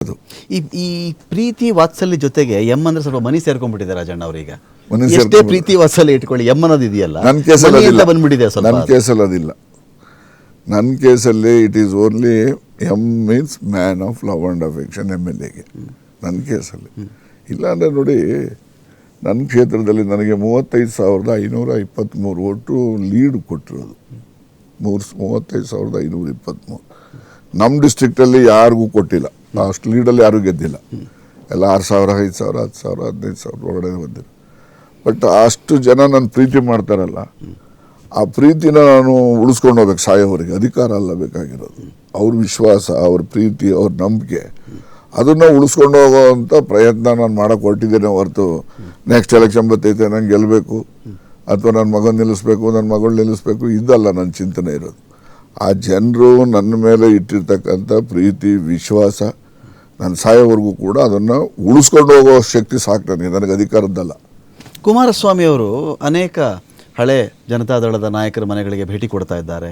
ಈ ಪ್ರೀತಿ ವಾತ್ಸಲ್ಯ ಜೊತೆಗೆ ಎಂ ಅಂದ್ರೆ ಸ್ವಲ್ಪ ಮನಿ ಸೇರ್ಕೊಂಡ್ಬಿಟ್ಟಿದೆ ರಾಜಣ್ಣ ಅವ್ರೀಗ. ಮನಿ ಎಷ್ಟೇ ಸೇರ್ಕೊಂಡ್ಬಿಟ್ಟಿದೆ. ಪ್ರೀತಿ ವಾತ್ಸಲ್ಯ ಇಟ್ಕೊಳ್ಳಿ, ಎಂ ಅನ್ನೋದು ಇದೆಯಲ್ಲ, ನನ್ನ ಕೇಸಲ್ಲಿ ಮನಿ ಅಂತ ಅದಿಲ್ಲ. ಬಂದ್ಬಿಟ್ಟಿದೆ ಸ್ವಲ್ಪ. ನನ್ನ ಕೇಸಲ್ಲಿ ಅದಿಲ್ಲ. ನನ್ನ ಕೇಸಲ್ಲಿ it is only M means man of love and affection MLAಗೆ ನನ್ನ ಕೇಸಲ್ಲಿ. ಇಲ್ಲಾಂದರೆ ನೋಡಿ, ನನ್ನ ಕ್ಷೇತ್ರದಲ್ಲಿ ನನಗೆ 35,523 ಒಟ್ಟು ಲೀಡ್ ಕೊಟ್ಟಿರೋದು. 35,523. ನಮ್ಮ ಡಿಸ್ಟ್ರಿಕ್ಟಲ್ಲಿ ಯಾರಿಗೂ ಕೊಟ್ಟಿಲ್ಲ, ಅಷ್ಟು ಲೀಡಲ್ಲಿ ಯಾರೂ ಗೆದ್ದಿಲ್ಲ. ಎಲ್ಲ 6,000, 5,000, 10,000, 15,000 ಒಳಗಡೆ ಬಂದಿಲ್ಲ. ಬಟ್ ಅಷ್ಟು ಜನ ನನ್ನ ಪ್ರೀತಿ ಮಾಡ್ತಾರಲ್ಲ, ಆ ಪ್ರೀತಿನ ನಾನು ಉಳಿಸ್ಕೊಂಡು ಹೋಗ್ಬೇಕು ಸಾಯೋವರೆಗೆ. ಅಧಿಕಾರ ಅಲ್ಲ ಬೇಕಾಗಿರೋದು, ಅವ್ರ ವಿಶ್ವಾಸ, ಅವ್ರ ಪ್ರೀತಿ, ಅವ್ರ ನಂಬಿಕೆ, ಅದನ್ನು ಉಳಿಸ್ಕೊಂಡು ಹೋಗೋವಂಥ ಪ್ರಯತ್ನ ನಾನು ಮಾಡೋಕ್ಕೆ ಹೊರಟಿದ್ದೇನೆ ಹೊರತು ನೆಕ್ಸ್ಟ್ ಎಲೆಕ್ಷನ್ ಬರ್ತೈತೆ ನಂಗೆ ಗೆಲ್ಲಬೇಕು ಅಥವಾ ನನ್ನ ಮಗನ ನಿಲ್ಲಿಸ್ಬೇಕು, ನನ್ನ ಮಗಳು ನಿಲ್ಲಿಸ್ಬೇಕು, ಇದಲ್ಲ ನನ್ನ ಚಿಂತನೆ ಇರೋದು. ಆ ಜನರು ನನ್ನ ಮೇಲೆ ಇಟ್ಟಿರ್ತಕ್ಕಂಥ ಪ್ರೀತಿ, ವಿಶ್ವಾಸ, ನಾನು ಸಾಯೋವರೆಗೂ ಕೂಡ ಅದನ್ನು ಉಳಿಸ್ಕೊಂಡು ಹೋಗೋ ಶಕ್ತಿ ಸಾಕು ನನಗೆ ಅಧಿಕಾರದ್ದಲ್ಲ. ಕುಮಾರಸ್ವಾಮಿ ಅವರು ಅನೇಕ ಹಳೆ ಜನತಾದಳದ ನಾಯಕರ ಮನೆಗಳಿಗೆ ಭೇಟಿ ಕೊಡ್ತಾ ಇದ್ದಾರೆ.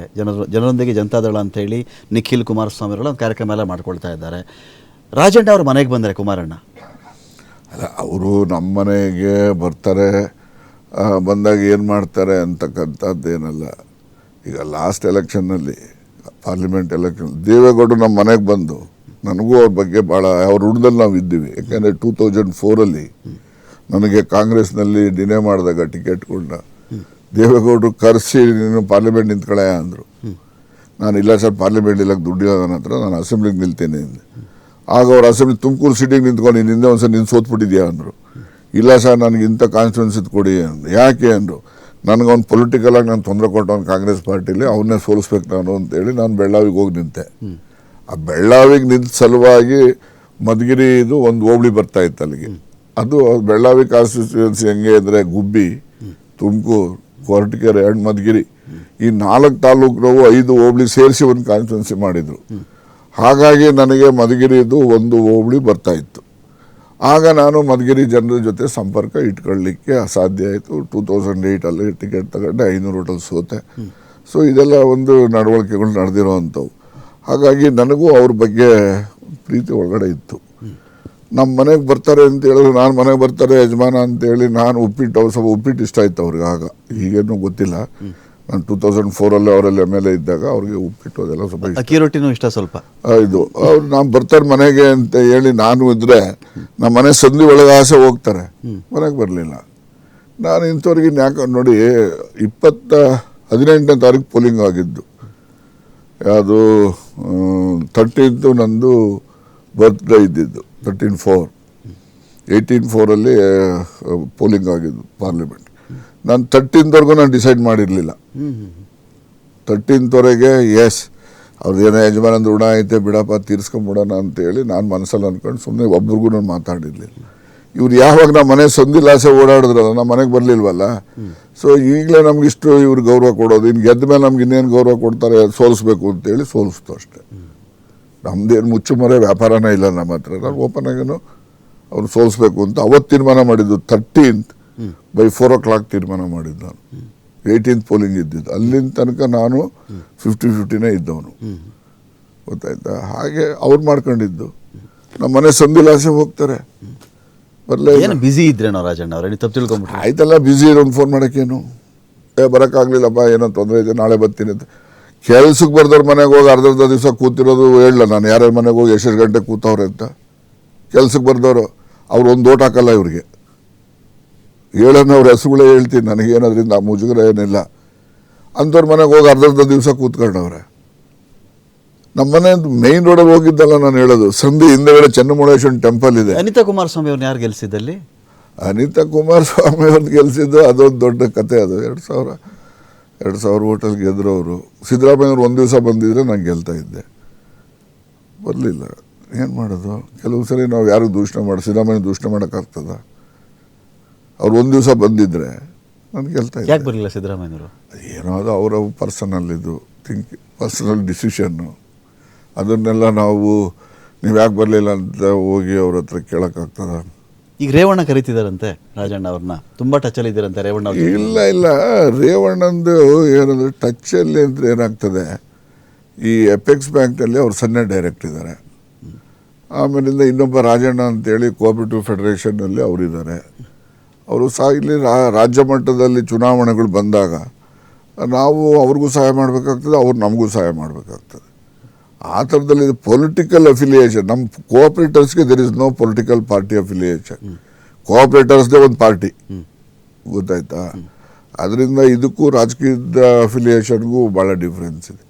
ಜನರೊಂದಿಗೆ ಜನತಾದಳ ಅಂತೇಳಿ ನಿಖಿಲ್ ಕುಮಾರಸ್ವಾಮಿ ಅವರ ಒಂದು ಕಾರ್ಯಕ್ರಮ ಎಲ್ಲ ಮಾಡ್ಕೊಳ್ತಾ ಇದ್ದಾರೆ. ರಾಜಣ್ಣ ಅವ್ರ ಮನೆಗೆ ಬಂದರೆ ಕುಮಾರಣ್ಣ ಅಲ್ಲ, ಅವರು ನಮ್ಮ ಮನೆಗೆ ಬರ್ತಾರೆ, ಬಂದಾಗ ಏನು ಮಾಡ್ತಾರೆ ಅಂತಕ್ಕಂಥದ್ದೇನಲ್ಲ. ಈಗ ಲಾಸ್ಟ್ ಎಲೆಕ್ಷನ್ನಲ್ಲಿ, ಪಾರ್ಲಿಮೆಂಟ್ ಎಲೆಕ್ಷನ್, ದೇವೇಗೌಡರು ನಮ್ಮ ಮನೆಗೆ ಬಂದು ನನಗೂ ಅವ್ರ ಬಗ್ಗೆ ಭಾಳ, ಅವ್ರ ಹುಡ್ದಲ್ಲಿ ನಾವು ಇದ್ದೀವಿ. ಯಾಕೆಂದರೆ 2004 ನನಗೆ ಕಾಂಗ್ರೆಸ್ನಲ್ಲಿ ಡಿನೇ ಮಾಡಿದಾಗ ಟಿಕೆಟ್ಗಳನ್ನ ದೇವೇಗೌಡರು ಕರೆಸಿ ನೀನು ಪಾರ್ಲಿಮೆಂಟ್ ನಿಂತ್ಕೊಳ್ಳೆ ಅಂದರು. ನಾನು ಇಲ್ಲ ಸರ್, ಪಾರ್ಲಿಮೆಂಟ್ ಇಲ್ಲಕ್ಕೆ ದುಡ್ಡಿಲ್ಲ ನನ್ನ ಹತ್ರ, ನಾನು ಅಸೆಂಬ್ಲಿಗೆ ನಿಲ್ತೇನೆ ಅಂದೆ. ಆಗ ಅವ್ರು ಅಸೆಂಬ್ಲಿ ತುಮಕೂರು ಸಿಟಿಗೆ ನಿಂತ್ಕೊಂಡು ನಿಂದೆ ಒಂದು ಸಲ ನೀನು ಸೋತ್ಬಿಟ್ಟಿದ್ಯಾ ಅಂದರು. ಇಲ್ಲ ಸರ್, ನನಗೆ ಇಂಥ ಕಾನ್ಸ್ಟಿಟ್ಯೂನ್ಸಿದು ಕೊಡಿ ಅಂದರು. ಯಾಕೆ ಅಂದರು. ನನಗೊಂದು ಪೊಲಿಟಿಕಲಾಗಿ ನಾನು ತೊಂದರೆ ಕೊಟ್ಟವನು ಕಾಂಗ್ರೆಸ್ ಪಾರ್ಟಿಲಿ, ಅವನ್ನೇ ಸೋಲಿಸ್ಬೇಕು ನಾನು ಅಂತೇಳಿ ನಾನು ಬೆಳ್ಳಾವಿಗೆ ಹೋಗಿ ನಿಂತೆ. ಆ ಬೆಳ್ಳಾವಿಗೆ ನಿಂತ ಸಲುವಾಗಿ ಮಧುಗಿರಿದು ಒಂದು ಹೋಬಳಿ ಬರ್ತಾ ಇತ್ತು ಅಲ್ಲಿಗೆ. ಅದು ಬೆಳ್ಳಾವಿ ಕಾನ್ಸ್ಟಿಟ್ಯೂನ್ಸಿ ಹೆಂಗೆ ಅಂದರೆ ಗುಬ್ಬಿ, ತುಮಕೂರು, ಕೊರಟಗೆರೆ ಆ್ಯಂಡ್ ಮಧುಗಿರಿ, ಈ 4 ತಾಲೂಕಿನವು 5 ಹೋಬಳಿ ಸೇರಿಸಿ ಒಂದು ಕಾನ್ಸ್ಟಿಟ್ಯೂನ್ಸಿ ಮಾಡಿದರು. ಹಾಗಾಗಿ ನನಗೆ ಮಧುಗಿರಿದು ಒಂದು ಹೋಬಳಿ ಬರ್ತಾ ಇತ್ತು. ಆಗ ನಾನು ಮಧುಗಿರಿ ಜನರ ಜೊತೆ ಸಂಪರ್ಕ ಇಟ್ಕೊಳ್ಳಿಕ್ಕೆ ಅಸಾಧ್ಯ ಆಯಿತು. 2008 ಟಿಕೆಟ್ ತಗೊಂಡೆ, 500 ಹೋಟೆಲ್ ಸೋತೆ. ಸೊ ಇದೆಲ್ಲ ಒಂದು ನಡವಳಿಕೆಗಳು ನಡೆದಿರೋವಂಥವು. ಹಾಗಾಗಿ ನನಗೂ ಅವ್ರ ಬಗ್ಗೆ ಪ್ರೀತಿ ಒಳಗಡೆ ಇತ್ತು. ನಮ್ಮ ಮನೆಗೆ ಬರ್ತಾರೆ ಅಂತ ಹೇಳಿದ್ರು, ನಾನು ಮನೆಗೆ ಬರ್ತಾರೆ ಯಜಮಾನ ಅಂತೇಳಿ ನಾನು ಉಪ್ಪಿಟ್ಟು, ಅವ್ರು ಸ್ವಲ್ಪ ಉಪ್ಪಿಟ್ಟು ಇಷ್ಟ ಆಯ್ತು ಅವ್ರಿಗೆ. ಆಗ ಈಗೇನು ಗೊತ್ತಿಲ್ಲ, ನಾನು 2004 ಅವರಲ್ಲಿ MLA ಇದ್ದಾಗ ಅವ್ರಿಗೆ ಉಪ್ಪಿಟ್ಟು ಅದೆಲ್ಲ ಸ್ವಲ್ಪ ಅಕ್ಕಿ ರೊಟ್ಟಿನೂ ಇಷ್ಟ ಸ್ವಲ್ಪ. ಇದು ಅವ್ರು ನಾನು ಬರ್ತಾರೆ ಮನೆಗೆ ಅಂತ ಹೇಳಿ ನಾನು ಇದ್ದರೆ ನಮ್ಮ ಮನೆ ಸಂಧಿ ಒಳಗೆ ಆಸೆ ಹೋಗ್ತಾರೆ, ಮನೆಗೆ ಬರಲಿಲ್ಲ. ನಾನು ಇಂಥವ್ರಿಗೆ ಯಾಕೆ ನೋಡಿ, 18ನೇ ತಾರೀಕು ಪೋಲಿಂಗ್ ಆಗಿದ್ದು, ಯಾವುದು 13th ನಂದು ಬರ್ತ್ಡೇ ಇದ್ದಿದ್ದು, 13/4, 18/4 ಪೋಲಿಂಗ್ ಆಗಿದ್ದು ಪಾರ್ಲಿಮೆಂಟ್. ನಾನು 13th ನಾನು ಡಿಸೈಡ್ ಮಾಡಿರಲಿಲ್ಲ. 13th ಎಸ್ ಅವ್ರದ್ದೇನೋ ಯಜಮಾನಂದು ಋಣ ಐತೆ ಬಿಡಪ್ಪ ತೀರ್ಸ್ಕೊಂಬಿಡೋಣ ಅಂತೇಳಿ ನಾನು ಮನಸ್ಸಲ್ಲಿ ಅಂದ್ಕೊಂಡು ಸುಮ್ಮನೆ ಒಬ್ರಿಗೂ ನಾನು ಮಾತಾಡಿರಲಿಲ್ಲ. ಇವ್ರು ಯಾವಾಗ ನಮ್ಮ ಮನೆ ಸಂದಿಲಾಸೆ ಓಡಾಡಿದ್ರಲ್ಲ, ನಮ್ಮ ಮನೆಗೆ ಬರಲಿಲ್ವಲ್ಲ. ಸೊ ಈಗಲೇ ನಮಗಿಷ್ಟು ಇವ್ರು ಗೌರವ ಕೊಡೋದು, ಇನ್ನು ಗೆದ್ದ ಮೇಲೆ ನಮ್ಗೆ ಇನ್ನೇನು ಗೌರವ ಕೊಡ್ತಾರೆ, ಸೋಲಿಸ್ಬೇಕು ಅಂತೇಳಿ ಸೋಲಿಸ್ತು ಅಷ್ಟೇ. ನಮ್ಮದೇನು ಮುಚ್ಚುಮರೆ ವ್ಯಾಪಾರನೇ ಇಲ್ಲ ನಮ್ಮ ಹತ್ರ. ನಾನು ಓಪನ್ ಆಗೇನು ಅವ್ರು ಸೋಲಿಸ್ಬೇಕು ಅಂತ ಅವತ್ತು ತೀರ್ಮಾನ ಮಾಡಿದ್ದು. 13th by 4 o'clock ತೀರ್ಮಾನ ಮಾಡಿದ್ದು ನಾನು. 18th ಪೋಲಿಂಗ್ ಇದ್ದಿದ್ದು. ಅಲ್ಲಿನ ತನಕ ನಾನು 50-50ನೇ ಇದ್ದವನು, ಗೊತ್ತಾಯ್ತಾ. ಹಾಗೆ ಅವ್ರು ಮಾಡ್ಕೊಂಡಿದ್ದು. ನಮ್ಮ ಮನೆ ಸಂದಿಲಾಸೆ ಹೋಗ್ತಾರೆ, ಬರಲೇ ಬಿಸಿ ಇದ್ರೇನೋ ರಾಜಣ್ಣ ಅವ್ರೆ, ತಪ್ಪು ತಿಳ್ಕೊಂಬಿಟ್ಟು. ಆಯ್ತಲ್ಲ, ಬ್ಯುಸಿ ಇರೋನು ಫೋನ್ ಮಾಡೋಕ್ಕೇನು, ಬರೋಕ್ಕಾಗಲಿಲ್ಲಪ್ಪ ಏನೋ ತೊಂದರೆ ಇದೆ, ನಾಳೆ ಬರ್ತೀನಿ ಅಂತ. ಕೆಲ್ಸಕ್ಕೆ ಬರ್ದವ್ರ ಮನೆಗೆ ಹೋಗಿ ಅರ್ಧ ದಿವಸ ಕೂತಿರೋದು ಹೇಳಲ್ಲ ನಾನು, ಯಾರ್ಯಾರ ಮನೆಗೆ ಹೋಗಿ ಎಷ್ಟು ಗಂಟೆ ಕೂತವ್ರೆ ಅಂತ. ಕೆಲ್ಸಕ್ಕೆ ಬರ್ದವರು ಅವ್ರು ಒಂದು ಓಟ್ ಹಾಕಲ್ಲ ಇವ್ರಿಗೆ, ಹೇಳೋಣ ಅವ್ರ ಹೆಸರುಗಳೇ ಹೇಳ್ತೀನಿ, ನನಗೇನದ್ರಿಂದ ಆ ಮುಜುಗರ ಏನಿಲ್ಲ. ಅಂಥವ್ರ ಮನೆಗೆ ಹೋಗಿ ಅರ್ಧ ದಿವಸ ಕೂತ್ಕೊಂಡವ್ರೆ. ನಮ್ಮ ಮನೆ ಮೇನ್ ರೋಡಲ್ಲಿ ಹೋಗಿದ್ದಲ್ಲ ನಾನು ಹೇಳೋದು, ಸಂಧಿ ಹಿಂದೆಗಡೆ ಚೆನ್ನಮೂಳೇಶ್ವರನ ಟೆಂಪಲ್ ಇದೆ. ಅನಿತಾ ಕುಮಾರಸ್ವಾಮಿ ಅವ್ರನ್ನ ಯಾರು ಗೆಲ್ಸಿದ್ದಲ್ಲಿ? ಅನಿತಾ ಕುಮಾರಸ್ವಾಮಿ ಅವ್ರನ್ನ ಗೆಲ್ಸಿದ್ದು ಅದೊಂದು ದೊಡ್ಡ ಕತೆ. ಅದು 2,000 ಹೋಟೆಲ್ ಗೆದ್ರು ಅವರು. ಸಿದ್ದರಾಮಯ್ಯವ್ರು ಒಂದು ದಿವಸ ಬಂದಿದ್ರೆ ನಾನು ಗೆಲ್ತಾ ಇದ್ದೆ, ಬರಲಿಲ್ಲ. ಏನು ಮಾಡೋದು, ಕೆಲವು ಸರಿ ನಾವು ಯಾರು ದೂಷಣೆ ಸಿದ್ದರಾಮಯ್ಯ ದೂಷಣೆ ಮಾಡೋಕ್ಕಾಗ್ತದ? ಅವ್ರು ಒಂದು ದಿವಸ ಬಂದಿದ್ರೆ ನಾನು ಗೆಲ್ತಾ ಇದ್ದೆ. ಯಾಕೆ ಬರಲಿಲ್ಲ ಸಿದ್ದರಾಮಯ್ಯವರು? ಏನೋ ಅದು ಅವರ ಪರ್ಸನಲ್ ಡಿಸಿಷನ್ನು. ಅದನ್ನೆಲ್ಲ ನಾವು ನೀವು ಯಾಕೆ ಬರಲಿಲ್ಲ ಅಂತ ಹೋಗಿ ಅವ್ರ ಹತ್ರ ಕೇಳೋಕ್ಕಾಗ್ತದ? ಈಗ ರೇವಣ್ಣ ಕರೀತಿದಾರಂತೆ ರಾಜಣ್ಣ ಅವ್ರನ್ನ, ತುಂಬ ಟಚಲ್ಲಿ ಇದ್ದಾರಂತೆ ರೇವಣ್ಣ ಅವ್ರು. ಇಲ್ಲ, ರೇವಣ್ಣಂದು ಏನಂದರೆ ಟಚ್ಚಲ್ಲಿ ಅಂದರೆ ಏನಾಗ್ತದೆ, ಈ ಎಪೆಕ್ಸ್ ಬ್ಯಾಂಕ್ನಲ್ಲಿ ಅವ್ರು ಸನ್ನೆ ಡೈರೆಕ್ಟ್ ಇದ್ದಾರೆ. ಆಮೇಲಿಂದ ಇನ್ನೊಬ್ಬ ರಾಜಣ್ಣ ಅಂತೇಳಿ ಕೋಆಪರೇಟಿವ್ ಫೆಡರೇಷನ್ನಲ್ಲಿ ಅವರಿದ್ದಾರೆ. ಅವರು ಸಹ ಇಲ್ಲಿ ರಾಜ್ಯ ಮಟ್ಟದಲ್ಲಿ ಚುನಾವಣೆಗಳು ಬಂದಾಗ ನಾವು ಅವ್ರಿಗೂ ಸಹಾಯ ಮಾಡಬೇಕಾಗ್ತದೆ, ಅವ್ರು ನಮಗೂ ಸಹಾಯ ಮಾಡಬೇಕಾಗ್ತದೆ. ಆ ಥರದಲ್ಲಿ ಪೊಲಿಟಿಕಲ್ ಅಫಿಲಿಯೇಷನ್ ನಮ್ಮ ಕೋಆಪರೇಟರ್ಸ್ಗೆ there is no political party affiliation. ಕೋಆಪರೇಟರ್ಸ್ದೇ ಒಂದು ಪಾರ್ಟಿ, ಗೊತ್ತಾಯ್ತಾ? ಅದರಿಂದ ಇದಕ್ಕೂ ರಾಜಕೀಯದ ಅಫಿಲಿಯೇಷನ್ಗೂ ಭಾಳ ಡಿಫ್ರೆನ್ಸ್ ಇದೆ.